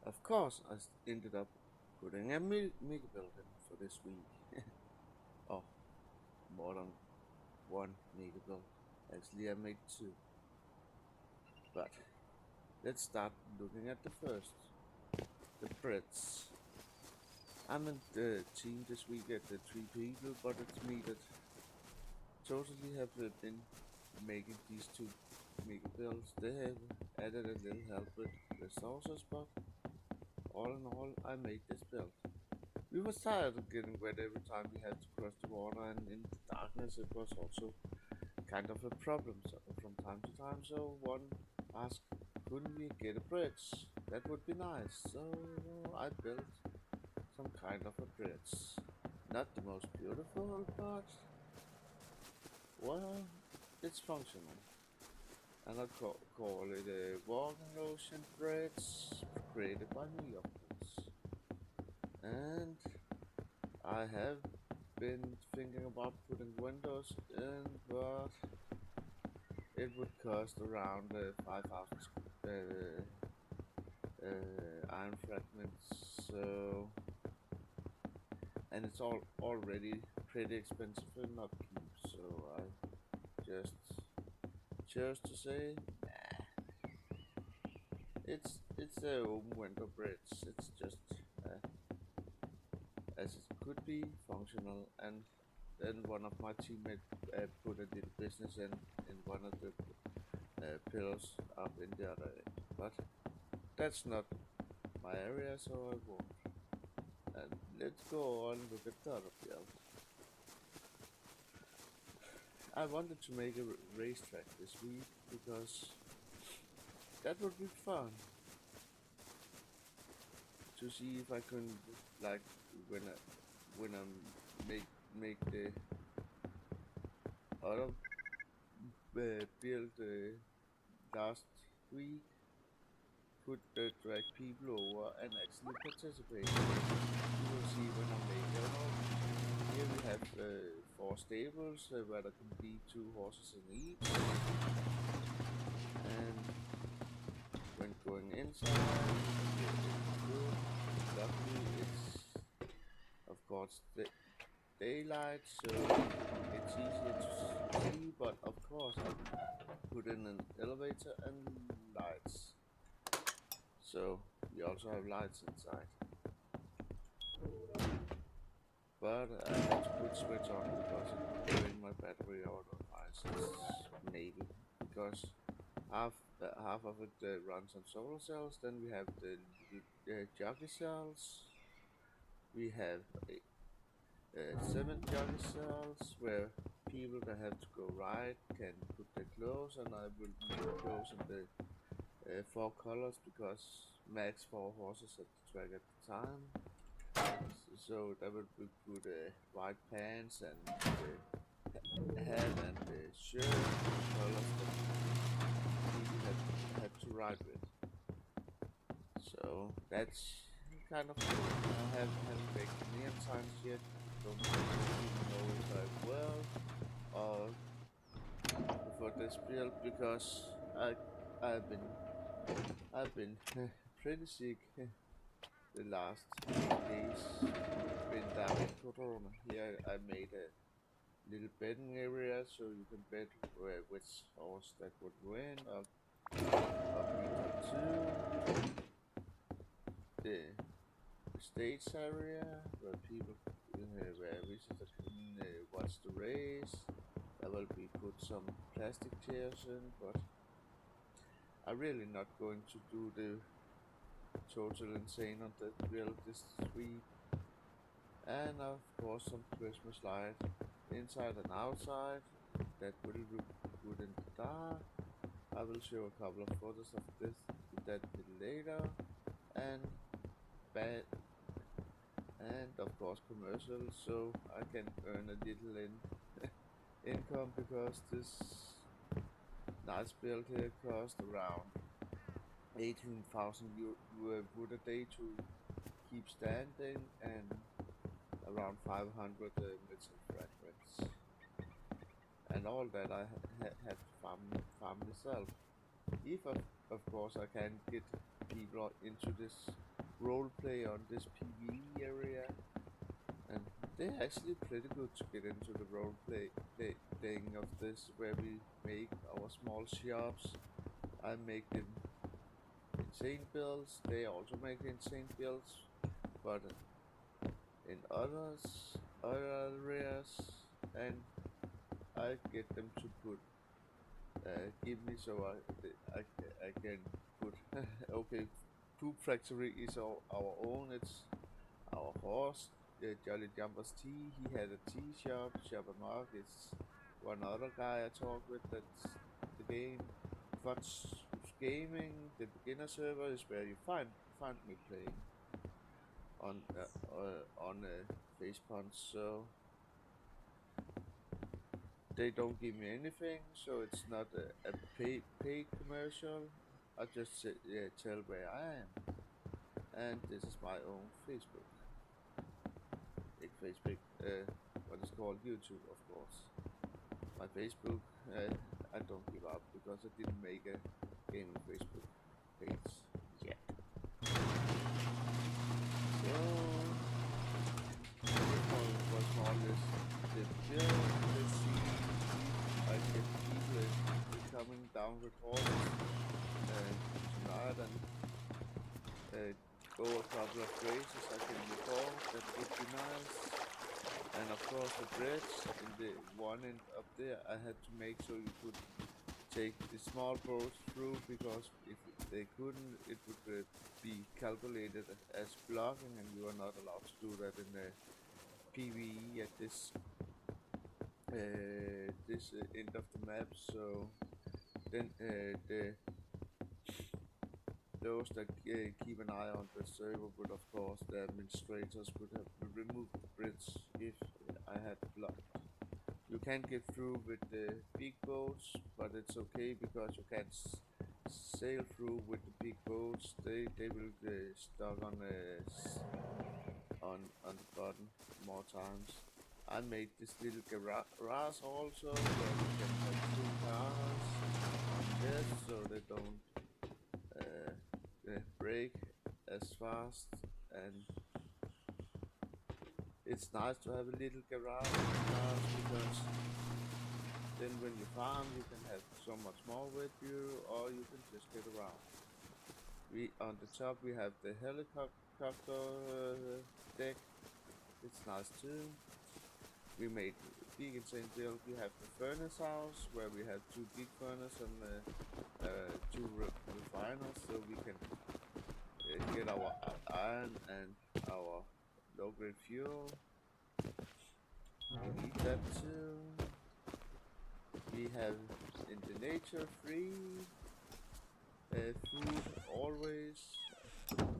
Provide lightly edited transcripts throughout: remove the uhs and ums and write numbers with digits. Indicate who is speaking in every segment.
Speaker 1: Of course, ended up putting a mega build in for this week. Oh, more than one mega build. Actually, I made two. But let's start looking at the first, the Brits. I'm in the team this week at the three people, but it's me that totally have been making these two mega builds. They have added a little help with resources, but all in all, I made this build. We were tired of getting wet every time we had to cross the water, and in the darkness it was also kind of a problem from time to time. So one asked, couldn't we get a bridge? That would be nice. So I built some kind of a bridge. Not the most beautiful, but well, it's functional. And I call it a walking ocean bridge created by me, of course. And I have been thinking about putting windows in, but it would cost around 5,000 iron fragments. So, and it's all already pretty expensive in upkeep. So I just chose to say, nah, it's a open window bridge. It's just uh, as it could be functional, and then one of my teammates put a little business in one of the pillars up in the other end. But that's not my area, so I won't. And let's go on look at the other build. I wanted to make a racetrack this week because that would be fun to see if I can, like, when I make the other build last week, could drag people over and actually participate. You will see when I make it. Here we have four stables where there can be two horses in each, and when going inside, luckily it's of course the daylight, so it's easier to see. But of course, I put in an elevator and lights, so we also have lights inside. But I had to put switch on because it would drain my battery otherwise. Maybe because half of it runs on solar cells. Then we have the little jockey cells. We have seven jockey cells where people that have to go ride can put their clothes, and I will make clothes in the four colors because max four horses at the track at the time. So that would be put white pants and the hat and the shirt colors that people had to ride with. So that's kind of cool. I haven't made neon signs yet. Don't even know if I will for this build because I've been I've been pretty sick the last days. Been down with corona. Here I made a little betting area so you can bet which horse that would win of Meter 2. The stage area where people where visitors can watch the race. There will be put some plastic chairs in, but I'm really not going to do the total insane on the build this week. And of course some Christmas light inside and outside that will look good in the dark. I will show a couple of photos of that later, and bad and of course commercials, so I can earn a little income because this nice build here cost around 18,000 wood a day to keep standing and around 500 metal fragments, and all that I had to farm myself. If of course I can get people into this role play on this PvE area, and they're actually pretty good to get into the playing of this, where we make our small shops. I make them insane builds. They also make insane builds, but in other areas, and I get them to put give me so I can put okay. Poop Factory is our own. It's our horse, Jolly Jumper's tea. He had a tea shop. Shopper Mark is one other guy I talk with. That's the game. Fudge Gaming, the beginner server, is where you find me playing on face punch. So they don't give me anything, so it's not a paid commercial. I just tell where I am, and this is my own Facebook. Facebook, what is called YouTube, of course. My Facebook, I don't give up because I didn't make a gaming Facebook page yet. So, this was more or less the build. Let's see if I get people coming down with horses tonight and go a couple of races I can record. That would be nice. And of course the bridge in the one end up there I had to make so you could take the small boats through, because if they couldn't, it would be calculated as blocking, and you are not allowed to do that in the PvE at this end of the map. So then those that keep an eye on the server would, of course, the administrators would have removed the bridge if I had blocked. You can't get through with the big boats, but it's okay because you can't sail through with the big boats. They will stuck on the bottom more times. I made this little garage also where we can have 2 cars on this, so they don't break as fast, and it's nice to have a little garage because then when you farm you can have so much more with you, or you can just get around. On the top we have the helicopter deck. It's nice too. We made big insane build. We have the furnace house where we have 2 big furnace and 2 refiners, so we can get our iron and our low-grade fuel. We need that too. We have in the nature free food always.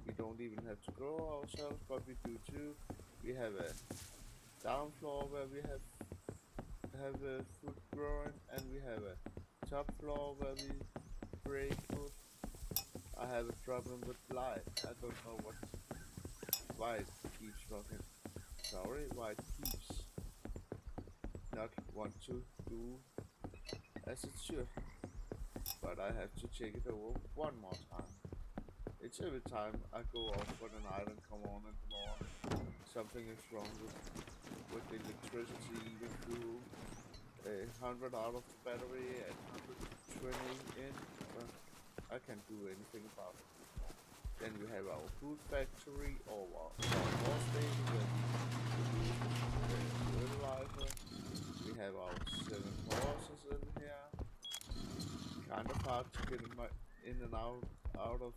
Speaker 1: We don't even have to grow ourselves, but we do too. We have a down floor where we have food growing, and we have a top floor where we break food. I have a problem with light. I don't know why it keeps fucking. Sorry, why it keeps not want to do as it should. But I have to check it over one more time. It's every time I go off when an island come on in the morning, something is wrong with the electricity, even through 100 out of the battery and 120 in. Well, I can't do anything about it. Then we have our food factory, or our horse stable where we produce fertilizer. We have our 7 horses in here. Kind of hard to get in and out of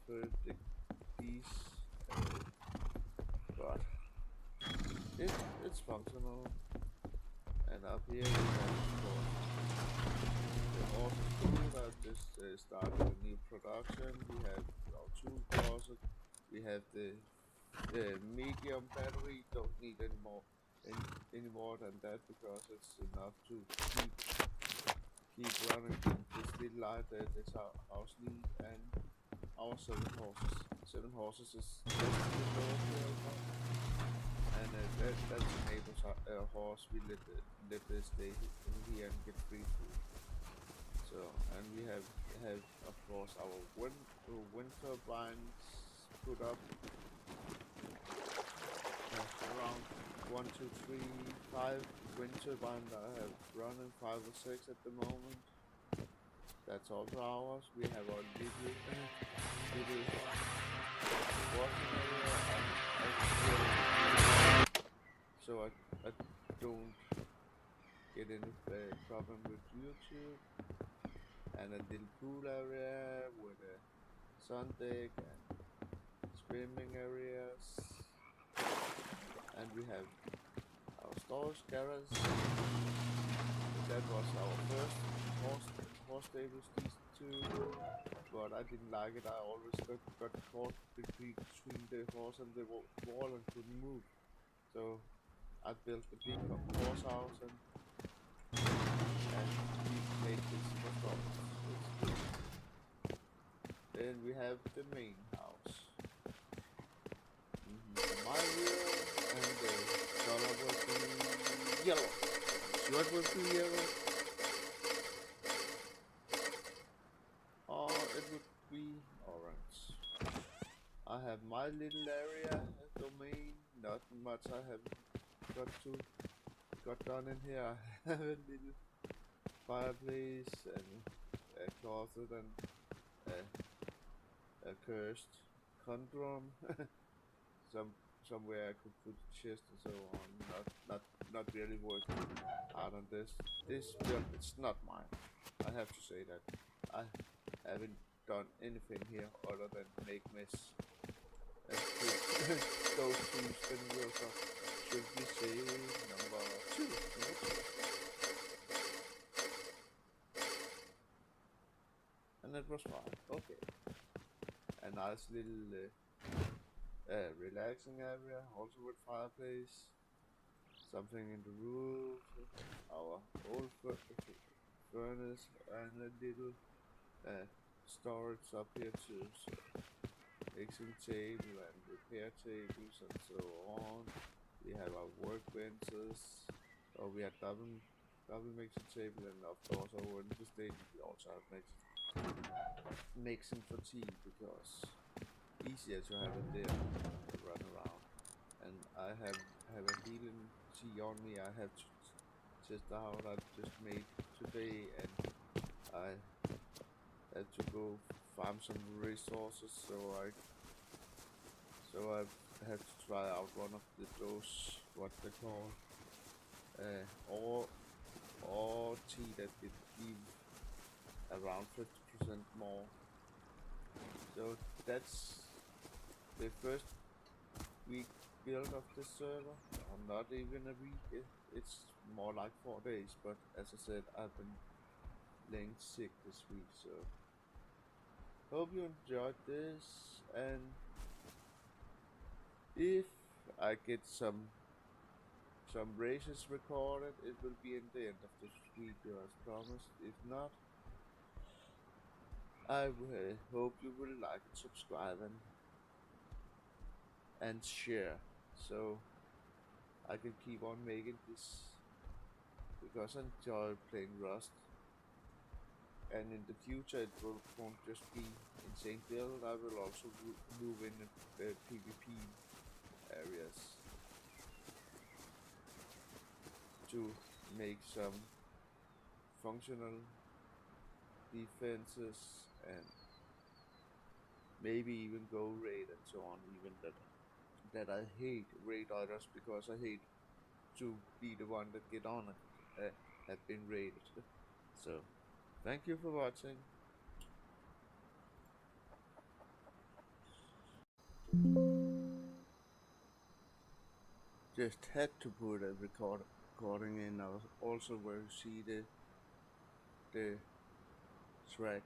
Speaker 1: these, but it's functional. And up here we have, of course, the horses food. I just started a new production. We have our 2 closets. We have the medium battery. Don't need any more than that, because it's enough to keep running this little light that this house need. And our 7 horses. 7 horses is just the door here, and that's a neighbor's horse. We let this stay in here and get free food. So, and we have of course our wind turbines put up around 1, 2, 3, 5 wind turbines. I have running 5 or 6 at the moment. That's also ours. We have our little working area, so I don't get any problem with YouTube. And a little pool area with a sun deck and swimming areas. And we have our storage garage. That was our first horse stables, these two, but I didn't like it. I always got caught between the horse and the wall and couldn't move. So I built a big horse house and we made this for storage. Then we have the main house. My wheel and the color will be yellow. Shirt will be yellow. Or it would be orange. I have my little area domain. Not much I have got done in here. I have a little fireplace and a closet and a cursed condom. Somewhere I could put chest and so on. Not really working hard on this. This build, it's not mine. I have to say that. I haven't done anything here other than make mess. And put those two spin wheels up. Should we say number 2? And that was fine. Okay. A nice little relaxing area, also with fireplace. Something in the roof, our old furnace, and a little storage up here too. So mixing table and repair tables and so on. We have our workbenches. Oh, we have double mixing table, and of course over in the station we also have mixing for tea because easier to have it there to run around. And I have a healing tea on me. I have to test out. I just made today, and I had to go farm some resources. So I have to try out one of those what they call or tea that could give around 50% more. So that's the first week build of the server, or not even a week, it's more like 4 days, but as I said, I've been laying sick this week, so hope you enjoyed this, and if I get some races recorded, it will be in the end of this video as promised. If not, I hope you will like and subscribe and share, so I can keep on making this, because I enjoy playing Rust, and in the future it won't just be insane build. I will also move in the PvP areas to make some functional defenses and maybe even go raid and so on. Even that I hate raid others, because I hate to be the one that get on and have been raided. So thank you for watching. Just had to put a recording in also where you see the track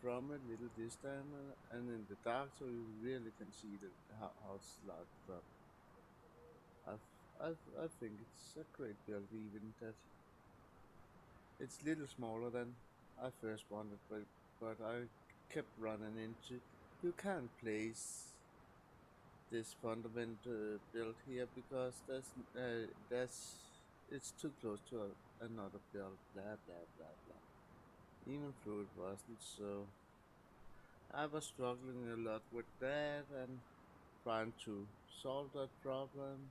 Speaker 1: from a little distance and in the dark, so you really can see how it's lighted up. I think it's a great build, even that it's a little smaller than I first wanted, but I kept running into you can't place this fundamental build here because it's too close to another build, blah blah blah blah. Even though it wasn't, so I was struggling a lot with that and trying to solve that problem.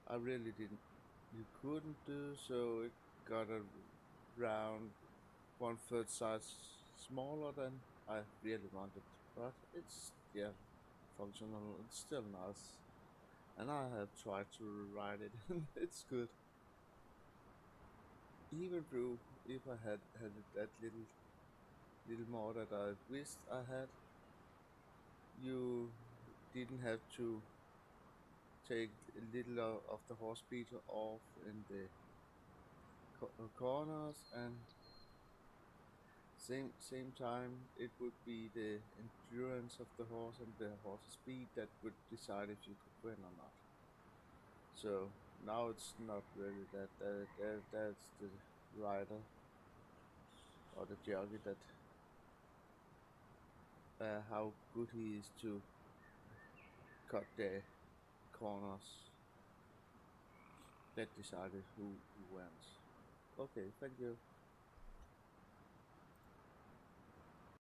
Speaker 1: I really didn't, you couldn't do so. It got around one third size smaller than I really wanted, but it's still functional. It's still nice, and I have tried to rewrite it, and it's good. Even though if I had that little more that I wished I had, you didn't have to take a little of the horse beater off in the corners, and same time it would be the endurance of the horse and the horse's speed that would decide if you could win or not. So now it's not really that's the rider or the jockey that how good he is to cut the corners that decided who wins. Okay, thank you.